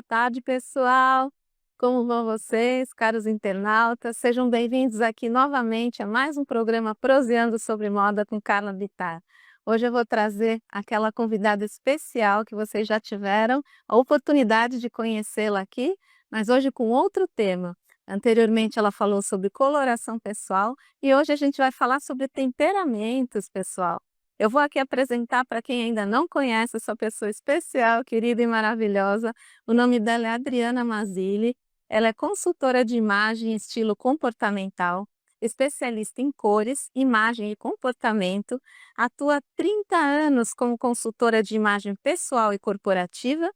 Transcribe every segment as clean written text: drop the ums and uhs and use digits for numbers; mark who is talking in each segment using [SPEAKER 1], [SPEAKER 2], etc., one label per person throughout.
[SPEAKER 1] tarde, pessoal. Como vão vocês, caros internautas? Sejam bem-vindos aqui novamente a mais um programa Proseando sobre Moda com Carla Bittar. Hoje eu vou trazer aquela convidada especial que vocês já tiveram a oportunidade de conhecê-la aqui, mas hoje com outro tema. Anteriormente ela falou sobre coloração pessoal e hoje a gente vai falar sobre temperamentos, pessoal. Eu vou aqui apresentar para quem ainda não conhece essa pessoa especial, querida e maravilhosa. O nome dela é Adriana Mazzilli. Ela é consultora de imagem e estilo comportamental, especialista em cores, imagem e comportamento. Atua há 30 anos como consultora de imagem pessoal e corporativa.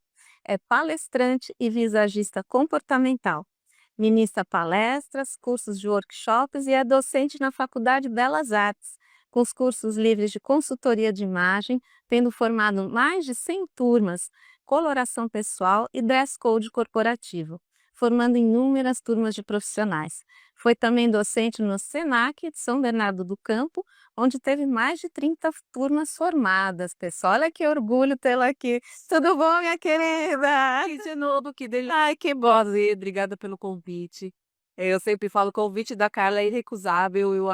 [SPEAKER 1] É palestrante e visagista comportamental. Ministra palestras, cursos de workshops e é docente na Faculdade Belas Artes, com os cursos livres de consultoria de imagem, tendo formado mais de 100 turmas, coloração pessoal e dress code corporativo, formando inúmeras turmas de profissionais. Foi também docente no SENAC de São Bernardo do Campo, onde teve mais de 30 turmas formadas. Pessoal, olha que orgulho tê-la aqui. Tudo bom, minha querida?
[SPEAKER 2] E de novo, que delícia. Ai, que bom, Zê, obrigada pelo convite. Eu sempre falo, o convite da Carla é irrecusável, eu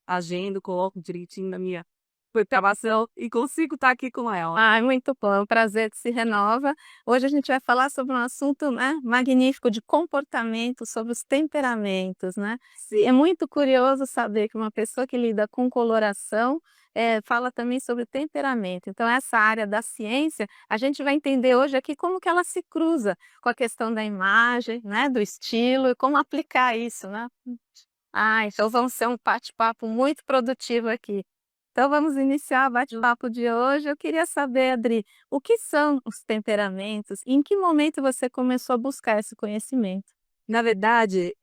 [SPEAKER 2] agendo, coloco direitinho na minha programação e consigo estar aqui com ela.
[SPEAKER 1] Ai, muito bom, é um prazer que se renova. Hoje a gente vai falar sobre um assunto, né, magnífico de comportamento, sobre os temperamentos, né? E é muito curioso saber que uma pessoa que lida com coloração fala também sobre temperamento. Então, essa área da ciência, a gente vai entender hoje aqui como que ela se cruza com a questão da imagem, né, do estilo e como aplicar isso, né? Então vamos ser um bate-papo muito produtivo aqui. Então vamos iniciar o bate-papo de hoje. Eu queria saber, Adri, o que são os temperamentos e em que momento você começou a buscar esse conhecimento?
[SPEAKER 2] Na verdade,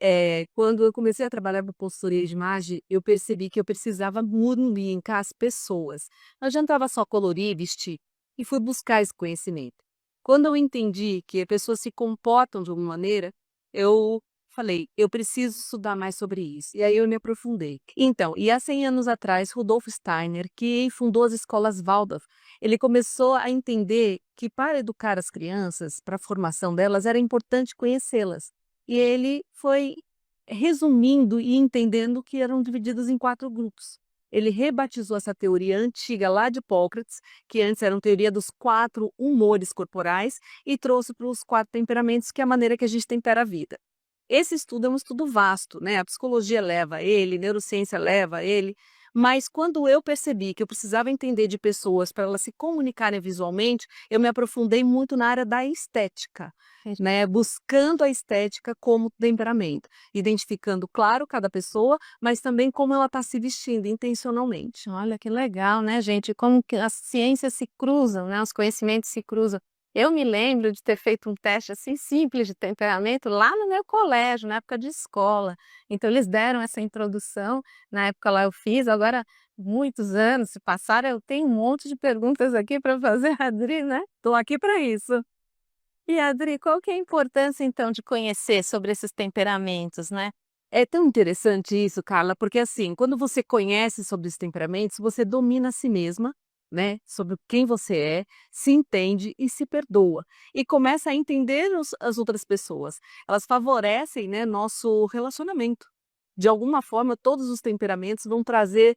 [SPEAKER 2] quando eu comecei a trabalhar com consultoria de imagem, eu percebi que eu precisava modificar as pessoas. Não adiantava só colorir, vestir, e fui buscar esse conhecimento. Quando eu entendi que as pessoas se comportam de alguma maneira, eu falei, eu preciso estudar mais sobre isso. E aí eu me aprofundei. Então, e há 100 anos atrás, Rudolf Steiner, que fundou as escolas Waldorf, ele começou a entender que para educar as crianças, para a formação delas, era importante conhecê-las. E ele foi resumindo e entendendo que eram divididos em 4 grupos. Ele rebatizou essa teoria antiga lá de Hipócrates, que antes era uma teoria dos 4 humores corporais, e trouxe para os 4 temperamentos, que é a maneira que a gente tempera a vida. Esse estudo é um estudo vasto, né? A psicologia leva a ele, a neurociência leva a ele, mas quando eu percebi que eu precisava entender de pessoas para elas se comunicarem visualmente, eu me aprofundei muito na área da estética, né? Buscando a estética como temperamento, identificando, claro, cada pessoa, mas também como ela está se vestindo intencionalmente.
[SPEAKER 1] Olha que legal, né, gente? Como que as ciências se cruzam, né? Os conhecimentos se cruzam. Eu me lembro de ter feito um teste assim simples de temperamento lá no meu colégio, na época de escola. Então eles deram essa introdução, na época lá eu fiz, agora muitos anos se passaram, eu tenho um monte de perguntas aqui para fazer, Adri, né? Estou aqui para isso. E Adri, qual que é a importância então de conhecer sobre esses temperamentos, né?
[SPEAKER 2] É tão interessante isso, Carla, porque assim, quando você conhece sobre os temperamentos, você domina a si mesma, né? Sobre quem você é, se entende e se perdoa. E começa a entender as outras pessoas. Elas favorecem, né, nosso relacionamento. De alguma forma, todos os temperamentos vão trazer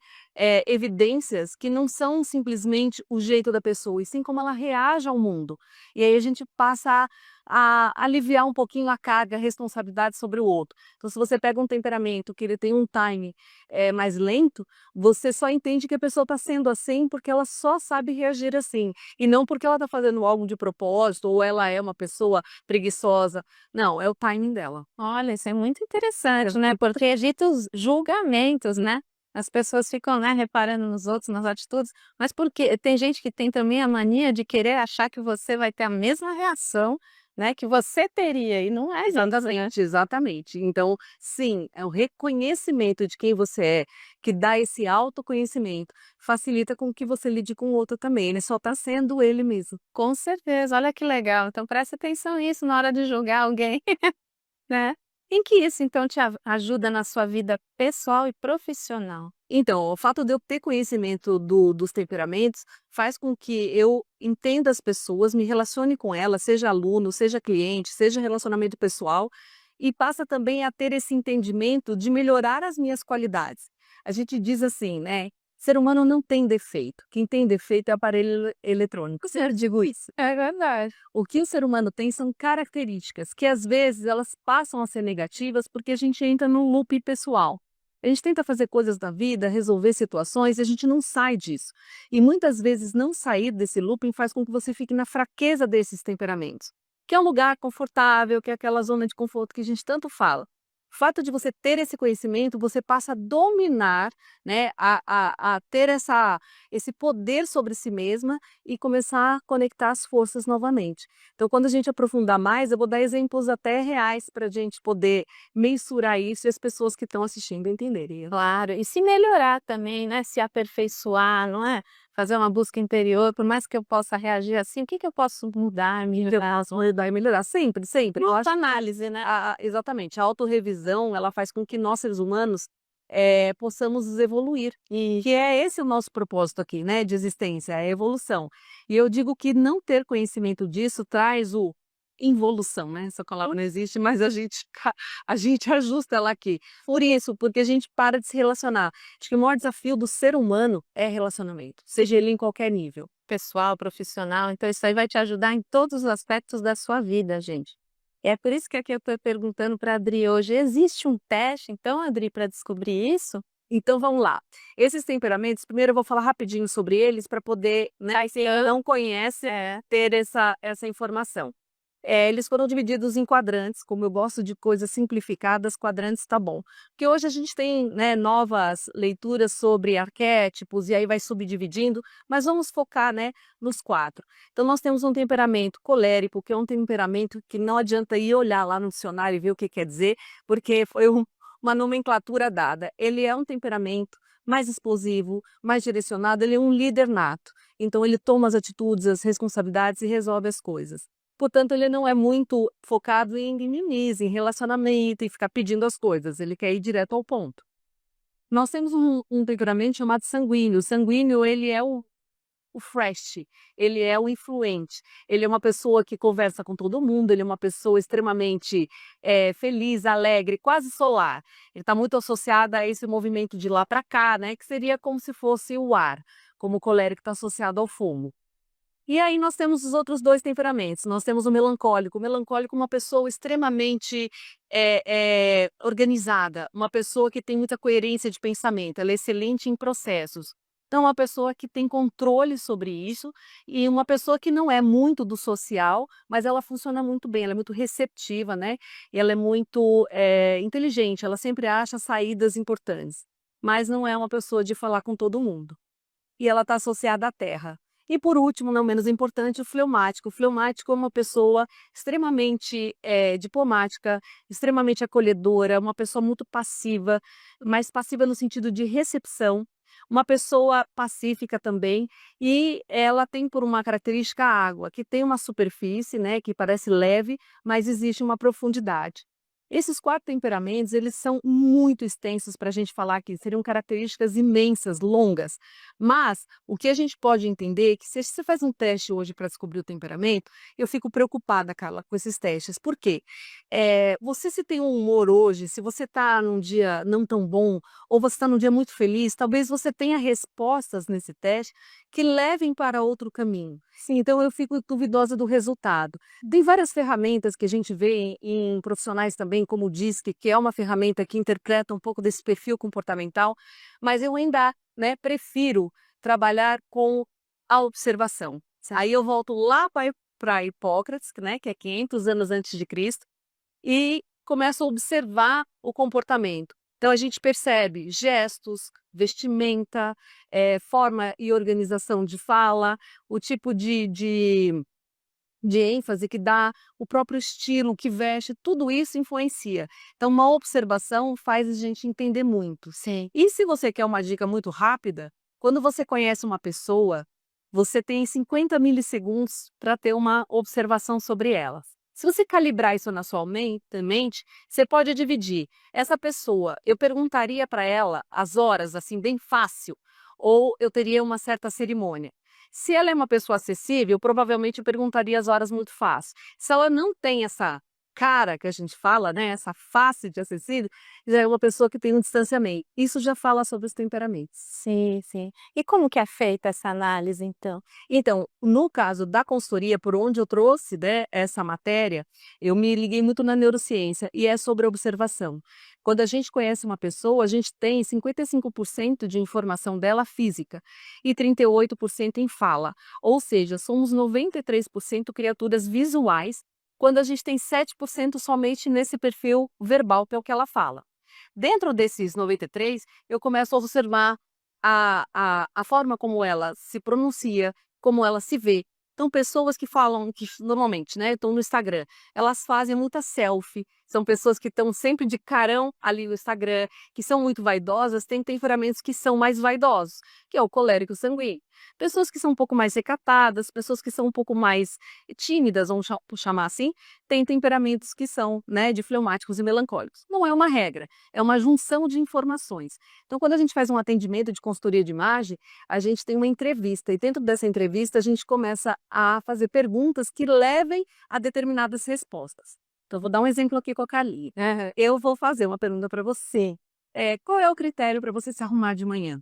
[SPEAKER 2] evidências que não são simplesmente o jeito da pessoa, e sim como ela reage ao mundo. E aí a gente passa a aliviar um pouquinho a carga, a responsabilidade sobre o outro. Então, se você pega um temperamento que ele tem um time mais lento, você só entende que a pessoa está sendo assim porque ela só sabe reagir assim, e não porque ela está fazendo algo de propósito ou ela é uma pessoa preguiçosa. Não, é o timing dela.
[SPEAKER 1] Olha, isso é muito interessante, né? Porque evita os julgamentos, né? As pessoas ficam, né, reparando nos outros, nas atitudes, mas porque tem gente que tem também a mania de querer achar que você vai ter a mesma reação, né, que você teria, e não é exatamente.
[SPEAKER 2] Exatamente. Então, sim, é o reconhecimento de quem você é, que dá esse autoconhecimento, facilita com que você lide com o outro também. Ele só está sendo ele mesmo.
[SPEAKER 1] Com certeza, olha que legal. Então preste atenção nisso na hora de julgar alguém, né? Em que isso então te ajuda na sua vida pessoal e profissional?
[SPEAKER 2] Então, o fato de eu ter conhecimento dos temperamentos faz com que eu entenda as pessoas, me relacione com elas, seja aluno, seja cliente, seja relacionamento pessoal, e passa também a ter esse entendimento de melhorar as minhas qualidades. A gente diz assim, né? Ser humano não tem defeito. Quem tem defeito é o aparelho eletrônico. Eu digo isso.
[SPEAKER 1] É verdade.
[SPEAKER 2] O que o ser humano tem são características que às vezes elas passam a ser negativas porque a gente entra num loop pessoal. A gente tenta fazer coisas da vida, resolver situações e a gente não sai disso. E muitas vezes não sair desse looping faz com que você fique na fraqueza desses temperamentos, que é um lugar confortável, que é aquela zona de conforto que a gente tanto fala. O fato de você ter esse conhecimento, você passa a dominar, né, a ter esse poder sobre si mesma e começar a conectar as forças novamente. Então, quando a gente aprofundar mais, eu vou dar exemplos até reais para a gente poder mensurar isso e as pessoas que estão assistindo entenderem.
[SPEAKER 1] Claro, e se melhorar também, né, se aperfeiçoar, não é? Fazer uma busca interior, por mais que eu possa reagir assim, o que que eu posso mudar, melhorar?
[SPEAKER 2] Mudar e melhorar sempre, sempre. Eu acho
[SPEAKER 1] Autoanálise, né?
[SPEAKER 2] exatamente, a autorrevisão, ela faz com que nós, seres humanos, possamos evoluir,
[SPEAKER 1] E
[SPEAKER 2] que é esse o nosso propósito aqui, né, de existência, a evolução. E eu digo que não ter conhecimento disso traz o involução, né, essa palavra não existe, mas a gente ajusta ela aqui. Por isso, porque a gente para de se relacionar. Acho que o maior desafio do ser humano é relacionamento, seja ele em qualquer nível.
[SPEAKER 1] pessoal, profissional, então isso aí vai te ajudar em todos os aspectos da sua vida, gente. E é por isso que aqui eu estou perguntando para a Adri hoje, existe um teste, então, Adri, para descobrir isso?
[SPEAKER 2] Então vamos lá. Esses temperamentos, primeiro eu vou falar rapidinho sobre eles para poder, né, quem não conhece, ter essa informação. Eles foram divididos em quadrantes, como eu gosto de coisas simplificadas, quadrantes tá bom. Porque hoje a gente tem, né, novas leituras sobre arquétipos e aí vai subdividindo, mas vamos focar, né, nos 4. Então nós temos um temperamento colérico, que é um temperamento que não adianta ir olhar lá no dicionário e ver o que quer dizer, porque foi uma nomenclatura dada. Ele é um temperamento mais explosivo, mais direcionado, ele é um líder nato. Então ele toma as atitudes, as responsabilidades e resolve as coisas. Portanto, ele não é muito focado em mimimi, em relacionamento, em ficar pedindo as coisas. Ele quer ir direto ao ponto. Nós temos um temperamento chamado sanguíneo. O sanguíneo, ele é o fresh, ele é o influente. Ele é uma pessoa que conversa com todo mundo, ele é uma pessoa extremamente feliz, alegre, quase solar. Ele está muito associado a esse movimento de lá para cá, né? Que seria como se fosse o ar, como o colérico está associado ao fogo. E aí nós temos os outros 2 temperamentos. Nós temos o melancólico. O melancólico é uma pessoa extremamente organizada, uma pessoa que tem muita coerência de pensamento, ela é excelente em processos. Então, uma pessoa que tem controle sobre isso e uma pessoa que não é muito do social, mas ela funciona muito bem, ela é muito receptiva, né? E ela é muito inteligente, ela sempre acha saídas importantes, mas não é uma pessoa de falar com todo mundo. E ela está associada à terra. E por último, não menos importante, o fleumático. O fleumático é uma pessoa extremamente diplomática, extremamente acolhedora, uma pessoa muito passiva, mas passiva no sentido de recepção, uma pessoa pacífica também, e ela tem por uma característica a água, que tem uma superfície, né, que parece leve, mas existe uma profundidade. Esses 4 temperamentos, eles são muito extensos para a gente falar aqui, seriam características imensas, longas. Mas o que a gente pode entender é que se você faz um teste hoje para descobrir o temperamento, eu fico preocupada, Carla, com esses testes. Por quê? Você se tem um humor hoje, se você está num dia não tão bom, ou você está num dia muito feliz, talvez você tenha respostas nesse teste que levem para outro caminho. Sim, então eu fico duvidosa do resultado. Tem várias ferramentas que a gente vê em profissionais também, como o DISC, que é uma ferramenta que interpreta um pouco desse perfil comportamental, mas eu ainda, né, prefiro trabalhar com a observação. Aí eu volto lá para Hipócrates, né, que é 500 anos antes de Cristo, e começo a observar o comportamento. Então a gente percebe gestos, vestimenta, forma e organização de fala, o tipo de ênfase que dá, o próprio estilo que veste, tudo isso influencia. Então, uma observação faz a gente entender muito.
[SPEAKER 1] Sim.
[SPEAKER 2] E se você quer uma dica muito rápida, quando você conhece uma pessoa, você tem 50 milissegundos para ter uma observação sobre ela. Se você calibrar isso na sua mente, você pode dividir. Essa pessoa, eu perguntaria para ela as horas, assim, bem fácil, ou eu teria uma certa cerimônia. Se ela é uma pessoa acessível, provavelmente eu perguntaria as horas muito fácil. Se ela não tem essa cara que a gente fala, né, essa face de acessível, já é uma pessoa que tem um distanciamento. Isso já fala sobre os temperamentos.
[SPEAKER 1] Sim, sim. E como que é feita essa análise, então?
[SPEAKER 2] Então, no caso da consultoria, por onde eu trouxe, né, essa matéria, eu me liguei muito na neurociência e é sobre observação. Quando a gente conhece uma pessoa, a gente tem 55% de informação dela física e 38% em fala. Ou seja, somos 93% criaturas visuais, quando a gente tem 7% somente nesse perfil verbal, que é o que ela fala. Dentro desses 93, eu começo a observar a forma como ela se pronuncia, como ela se vê. Então, pessoas que falam, que normalmente, né, estão no Instagram, elas fazem muita selfie, são pessoas que estão sempre de carão ali no Instagram, que são muito vaidosas, têm temperamentos que são mais vaidosos, que é o colérico sanguíneo. Pessoas que são um pouco mais recatadas, pessoas que são um pouco mais tímidas, vamos chamar assim, têm temperamentos que são, né, de fleumáticos e melancólicos. Não é uma regra, é uma junção de informações. Então, quando a gente faz um atendimento de consultoria de imagem, a gente tem uma entrevista e dentro dessa entrevista a gente começa a fazer perguntas que levem a determinadas respostas. Então, vou dar um exemplo aqui com a Carlinha. Eu vou fazer uma pergunta para você. Qual é o critério para você se arrumar de manhã?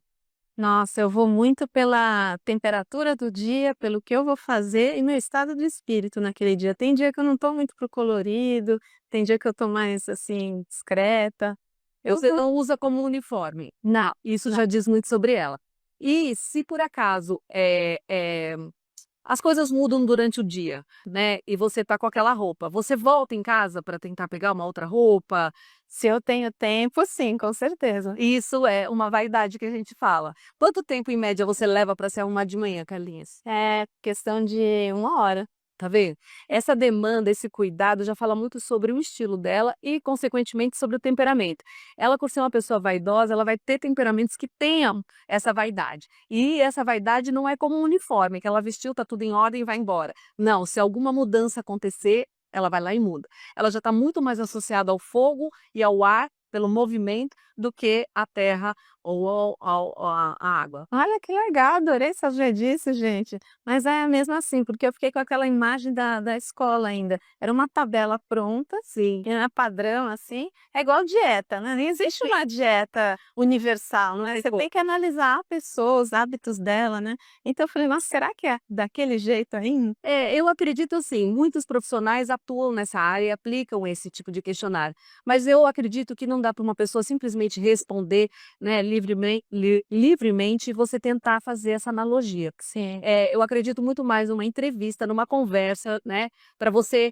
[SPEAKER 1] Nossa, eu vou muito pela temperatura do dia, pelo que eu vou fazer e meu estado de espírito naquele dia. Tem dia que eu não estou muito pro colorido, tem dia que eu estou mais, assim, discreta. Eu
[SPEAKER 2] Você
[SPEAKER 1] vou
[SPEAKER 2] não usa como uniforme.
[SPEAKER 1] não,
[SPEAKER 2] Isso
[SPEAKER 1] não.
[SPEAKER 2] já diz muito sobre ela. E se por acaso as coisas mudam durante o dia, né? E você tá com aquela roupa, você volta em casa para tentar pegar uma outra roupa.
[SPEAKER 1] Se eu tenho tempo, sim, com certeza.
[SPEAKER 2] Isso é uma vaidade que a gente fala. Quanto tempo em média você leva para se arrumar de manhã, Carlinhos?
[SPEAKER 1] É questão de 1 hora.
[SPEAKER 2] Tá vendo? Essa demanda, esse cuidado já fala muito sobre o estilo dela e, consequentemente, sobre o temperamento. Ela, por ser uma pessoa vaidosa, ela vai ter temperamentos que tenham essa vaidade. E essa vaidade não é como um uniforme, que ela vestiu, tá tudo em ordem e vai embora. Não, se alguma mudança acontecer, ela vai lá e muda. Ela já está muito mais associada ao fogo e ao ar, pelo movimento, do que à terra ou à água.
[SPEAKER 1] Olha que legal, adorei saber disso, gente. Mas é mesmo assim, porque eu fiquei com aquela imagem da escola ainda. Era uma tabela pronta,
[SPEAKER 2] Sim.
[SPEAKER 1] e era padrão, assim. É igual dieta, né? Nem existe uma dieta universal, né? Você tem que analisar a pessoa, os hábitos dela, né? Então eu falei, nossa, será que é daquele jeito ainda?
[SPEAKER 2] Eu acredito assim, muitos profissionais atuam nessa área e aplicam esse tipo de questionário, mas eu acredito que não dá para uma pessoa simplesmente responder, né, livremente e você tentar fazer essa analogia.
[SPEAKER 1] Sim.
[SPEAKER 2] Eu acredito muito mais numa entrevista, numa conversa, né, para você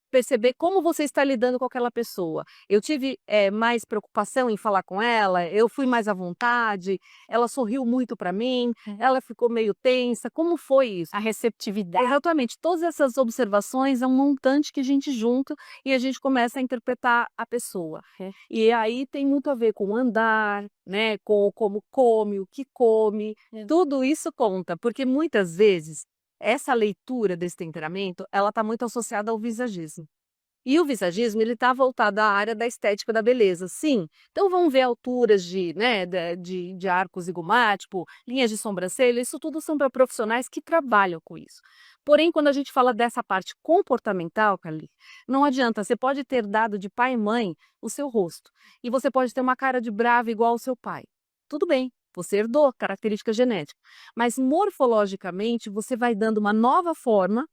[SPEAKER 2] perceber como você está lidando com aquela pessoa. Eu tive, mais preocupação em falar com ela, eu fui mais à vontade, ela sorriu muito para mim, ela ficou meio tensa, como foi isso?
[SPEAKER 1] A receptividade.
[SPEAKER 2] Exatamente, todas essas observações é um montante que a gente junta e a gente começa a interpretar a pessoa. E aí tem muito a ver com o andar, né, com como come, o que come, tudo isso conta, porque muitas vezes essa leitura desse temperamento, ela está muito associada ao visagismo. E o visagismo, ele está voltado à área da estética da beleza, sim. Então vamos ver alturas de, né, de arco zigomático, linhas de sobrancelha, isso tudo são para profissionais que trabalham com isso. Porém, quando a gente fala dessa parte comportamental, Carly, não adianta, você pode ter dado de pai e mãe o seu rosto, e você pode ter uma cara de brava igual ao seu pai. Tudo bem, você herdou característica genética, mas morfologicamente você vai dando uma nova forma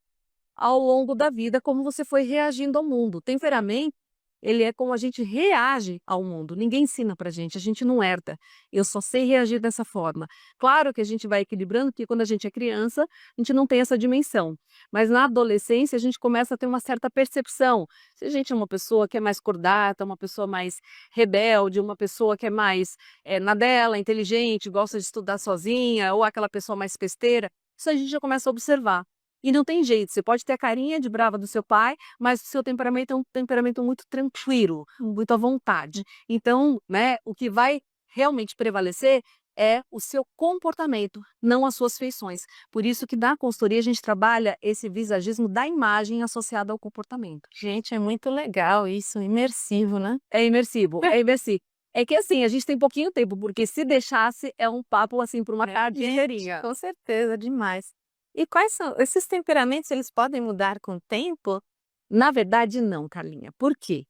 [SPEAKER 2] ao longo da vida, como você foi reagindo ao mundo. O temperamento, ele é como a gente reage ao mundo. Ninguém ensina pra gente, a gente não herda. Eu só sei reagir dessa forma. Claro que a gente vai equilibrando, porque quando a gente é criança, a gente não tem essa dimensão. Mas na adolescência, a gente começa a ter uma certa percepção. Se a gente é uma pessoa que é mais cordata, uma pessoa mais rebelde, uma pessoa que é mais na dela, inteligente, gosta de estudar sozinha, ou aquela pessoa mais festeira, isso a gente já começa a observar. E não tem jeito, você pode ter a carinha de brava do seu pai, mas o seu temperamento é um temperamento muito tranquilo, muito à vontade. Então, né, o que vai realmente prevalecer é o seu comportamento, não as suas feições. Por isso que na consultoria a gente trabalha esse visagismo da imagem associada ao comportamento.
[SPEAKER 1] Gente, é muito legal isso, imersivo, né?
[SPEAKER 2] É imersivo, é imersivo. É que assim, a gente tem pouquinho tempo, porque se deixasse é um papo assim por uma tarde inteirinha.
[SPEAKER 1] Com certeza, demais. E quais são esses temperamentos, eles podem mudar com o tempo?
[SPEAKER 2] Na verdade, não, Carlinha. Por quê?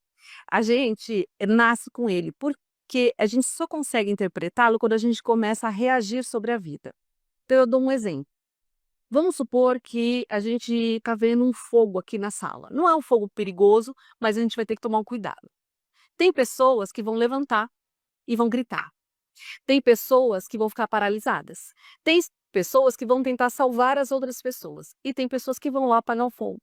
[SPEAKER 2] A gente nasce com ele, porque a gente só consegue interpretá-lo quando a gente começa a reagir sobre a vida. Então, eu dou um exemplo. Vamos supor que a gente está vendo um fogo aqui na sala. Não é um fogo perigoso, mas a gente vai ter que tomar um cuidado. Tem pessoas que vão levantar e vão gritar. Tem pessoas que vão ficar paralisadas. Tem pessoas que vão tentar salvar as outras pessoas. E tem pessoas que vão lá apagar o fogo.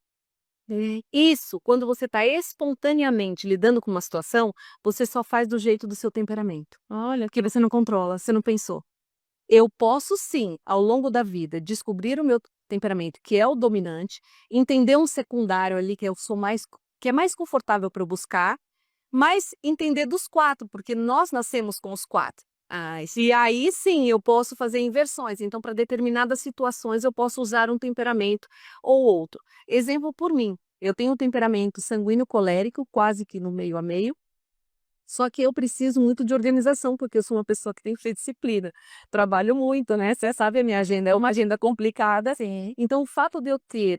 [SPEAKER 2] Isso, quando você está espontaneamente lidando com uma situação, você só faz do jeito do seu temperamento.
[SPEAKER 1] Olha,
[SPEAKER 2] Porque você não controla, você não pensou. Eu posso sim, ao longo da vida, descobrir o meu temperamento, que é o dominante, entender um secundário ali que eu sou mais, que é mais confortável para eu buscar, mas entender dos quatro, porque nós nascemos com os quatro. E aí sim eu posso fazer inversões. Então, para determinadas situações, eu posso usar um temperamento ou outro. Exemplo por mim, eu tenho um temperamento sanguíneo colérico, quase que no meio a meio. Só que eu preciso muito de organização, porque eu sou uma pessoa que tem que ter disciplina. Trabalho muito, né? Você sabe, a minha agenda é uma agenda complicada.
[SPEAKER 1] sim.
[SPEAKER 2] Então, o fato de eu ter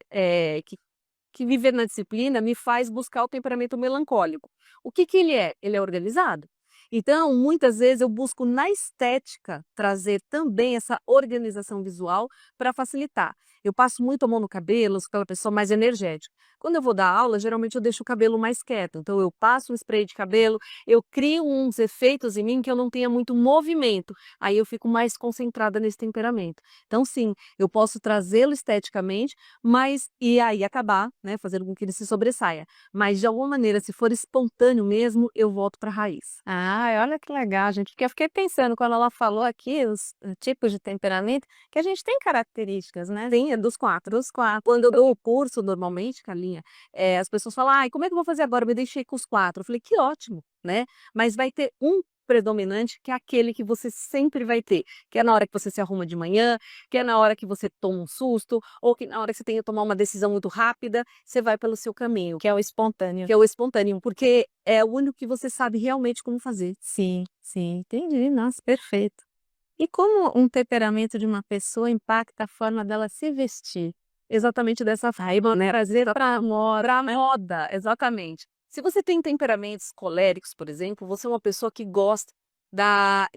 [SPEAKER 2] que viver na disciplina me faz buscar o temperamento melancólico. O que que ele é? Ele é organizado. Então, muitas vezes eu busco na estética trazer também essa organização visual para facilitar. Eu passo muito a mão no cabelo, sou aquela pessoa mais energética. Quando eu vou dar aula, geralmente eu deixo o cabelo mais quieto. Então, eu passo um spray de cabelo, eu crio uns efeitos em mim que eu não tenha muito movimento. Aí eu fico mais concentrada nesse temperamento. Então, sim, eu posso trazê-lo esteticamente, mas e aí acabar, né, fazendo com que ele se sobressaia. Mas de alguma maneira, se for espontâneo mesmo, eu volto para a raiz.
[SPEAKER 1] Olha que legal, gente, porque eu fiquei pensando quando ela falou aqui os tipos de temperamento, que a gente tem características, né?
[SPEAKER 2] Sim, é dos 4.
[SPEAKER 1] Dos quatro.
[SPEAKER 2] Quando eu dou o curso, normalmente, Carlinha, as pessoas falam: "Ai, como é que eu vou fazer agora? Eu me deixei com os 4". Eu falei: "Que ótimo", né, mas vai ter um predominante que é aquele que você sempre vai ter, que é na hora que você se arruma de manhã, que é na hora que você toma um susto, ou que na hora que você tem que tomar uma decisão muito rápida, você vai pelo seu caminho,
[SPEAKER 1] Que é o espontâneo.
[SPEAKER 2] que é o espontâneo, porque é o único que você sabe realmente como fazer.
[SPEAKER 1] Sim, sim, entendi. Nossa, perfeito. E como um temperamento de uma pessoa impacta a forma dela se vestir?
[SPEAKER 2] Exatamente dessa forma, né, trazer
[SPEAKER 1] Para moda.
[SPEAKER 2] pra moda, exatamente. Se você tem temperamentos coléricos, por exemplo, você é uma pessoa que gosta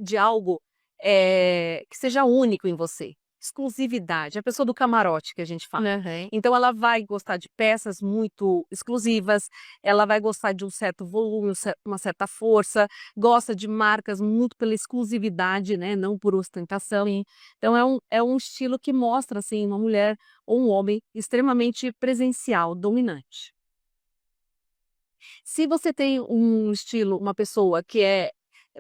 [SPEAKER 2] de algo, que seja único em você, exclusividade, a pessoa do camarote que a gente fala.
[SPEAKER 1] Aham.
[SPEAKER 2] Então ela vai gostar de peças muito exclusivas, ela vai gostar de um certo volume, uma certa força, gosta de marcas muito pela exclusividade, né, não por ostentação. Então é um estilo que mostra, assim, uma mulher ou um homem extremamente presencial, dominante. Se você tem um estilo, uma pessoa que é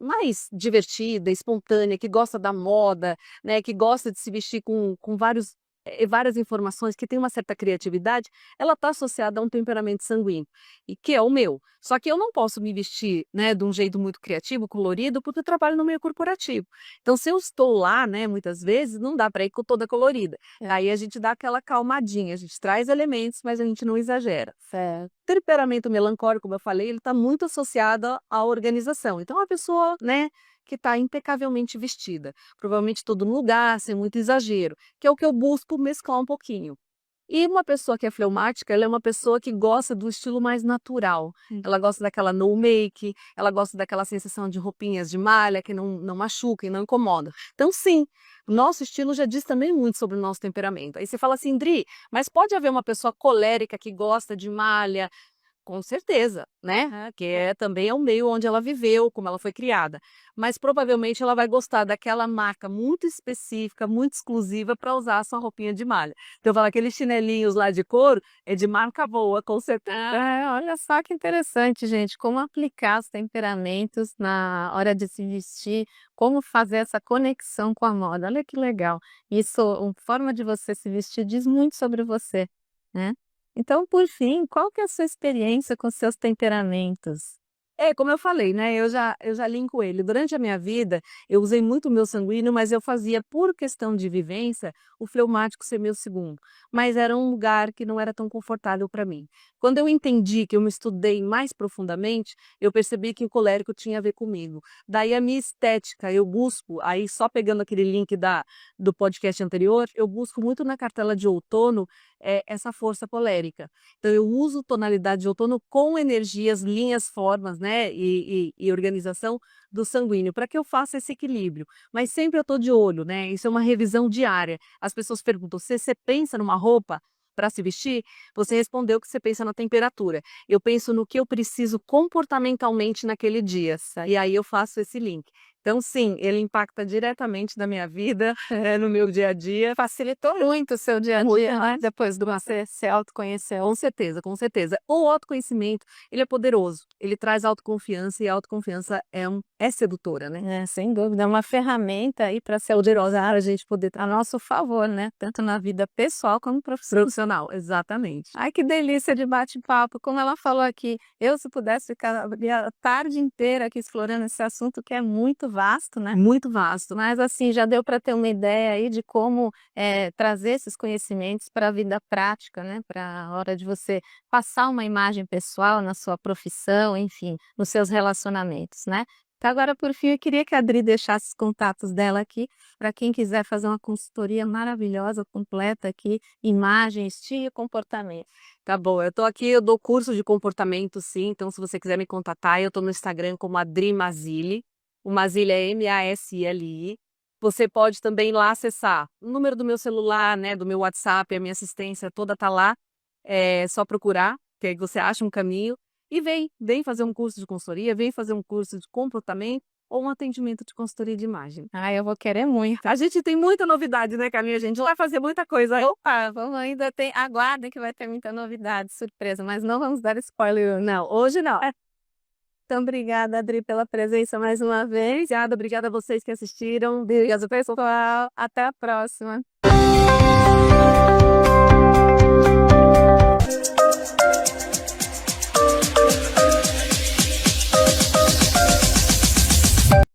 [SPEAKER 2] mais divertida, espontânea, que gosta da moda, né, que gosta de se vestir com várias informações, que tem uma certa criatividade, ela está associada a um temperamento sanguíneo, e que é o meu. Só que eu não posso me vestir, né, de um jeito muito criativo, colorido, porque eu trabalho no meio corporativo. Então, se eu estou lá, né, muitas vezes, não dá para ir toda colorida.
[SPEAKER 1] É.
[SPEAKER 2] Aí a gente dá aquela calmadinha, a gente traz elementos, mas a gente não exagera.
[SPEAKER 1] Certo.
[SPEAKER 2] Temperamento melancólico, como eu falei, ele está muito associado à organização. Então, a pessoa, né, que está impecavelmente vestida, provavelmente todo no lugar, sem muito exagero, que é o que eu busco mesclar um pouquinho. E uma pessoa que é fleumática, ela é uma pessoa que gosta do estilo mais natural. Ela gosta daquela no make, ela gosta daquela sensação de roupinhas de malha que não machuca e não incomoda. Então, sim, o nosso estilo já diz também muito sobre o nosso temperamento. Aí você fala assim, Dri, mas pode haver uma pessoa colérica que gosta de malha? Com certeza, né, que também é o meio onde ela viveu, como ela foi criada. Mas provavelmente ela vai gostar daquela marca muito específica, muito exclusiva para usar a sua roupinha de malha. Então eu falo, aqueles chinelinhos lá de couro é de marca boa, com certeza.
[SPEAKER 1] Olha só que interessante, gente, como aplicar os temperamentos na hora de se vestir, como fazer essa conexão com a moda. Olha que legal. Isso, uma forma de você se vestir diz muito sobre você, né? Então, por fim, qual que é a sua experiência com seus temperamentos?
[SPEAKER 2] Como eu falei, né, eu já linko ele. Durante a minha vida, eu usei muito o meu sanguíneo, mas eu fazia, por questão de vivência, o fleumático ser meu segundo. Mas era um lugar que não era tão confortável para mim. Quando eu entendi, que eu me estudei mais profundamente, eu percebi que o colérico tinha a ver comigo. Daí a minha estética, eu busco, aí só pegando aquele link do podcast anterior, eu busco muito na cartela de outono, essa força colérica. Então eu uso tonalidade de outono com energias, linhas, formas, né, e organização do sanguíneo, para que eu faça esse equilíbrio. Mas sempre eu estou de olho, né, isso é uma revisão diária. As pessoas perguntam: você pensa numa roupa para se vestir? Você respondeu que você pensa na temperatura. Eu penso no que eu preciso comportamentalmente naquele dia. E aí eu faço esse link. Então, sim, ele impacta diretamente na minha vida, no meu dia a dia.
[SPEAKER 1] Facilitou muito o seu dia a dia, né? Depois de você se autoconhecer.
[SPEAKER 2] Com certeza, com certeza. O autoconhecimento, ele é poderoso, ele traz autoconfiança e a autoconfiança é sedutora, né?
[SPEAKER 1] Sem dúvida, é uma ferramenta aí para ser poderosa, a gente poder estar a nosso favor, né? Tanto na vida pessoal como profissional.
[SPEAKER 2] Profissional, exatamente.
[SPEAKER 1] Ai, que delícia de bate-papo. Como ela falou aqui, eu se pudesse ficar a tarde inteira aqui explorando esse assunto que é muito vasto, né?
[SPEAKER 2] Muito vasto.
[SPEAKER 1] Mas assim, já deu para ter uma ideia aí de como trazer esses conhecimentos para a vida prática, né? Para a hora de você passar uma imagem pessoal na sua profissão, enfim, nos seus relacionamentos, né? Então, agora, por fim, eu queria que a Adri deixasse os contatos dela aqui, para quem quiser fazer uma consultoria maravilhosa, completa aqui, imagem, estilo e comportamento.
[SPEAKER 2] Tá bom, eu tô aqui, eu dou curso de comportamento, sim, então se você quiser me contatar, eu tô no Instagram como Adri Masili. O Masili é Masili. Você pode também lá acessar o número do meu celular, né, do meu WhatsApp, a minha assistência toda tá lá. É só procurar, que aí você acha um caminho e vem fazer um curso de consultoria, vem fazer um curso de comportamento ou um atendimento de consultoria de imagem.
[SPEAKER 1] Ah, eu vou querer muito.
[SPEAKER 2] A gente tem muita novidade, né, Carminha? A gente vai fazer muita coisa.
[SPEAKER 1] Opa, vamos ainda tem, aguardem que vai ter muita novidade, surpresa, mas não vamos dar spoiler.
[SPEAKER 2] Não, hoje não.
[SPEAKER 1] Então, obrigada, Adri, pela presença mais uma vez.
[SPEAKER 2] Obrigada a vocês que assistiram.
[SPEAKER 1] Obrigada, pessoal. Até a próxima.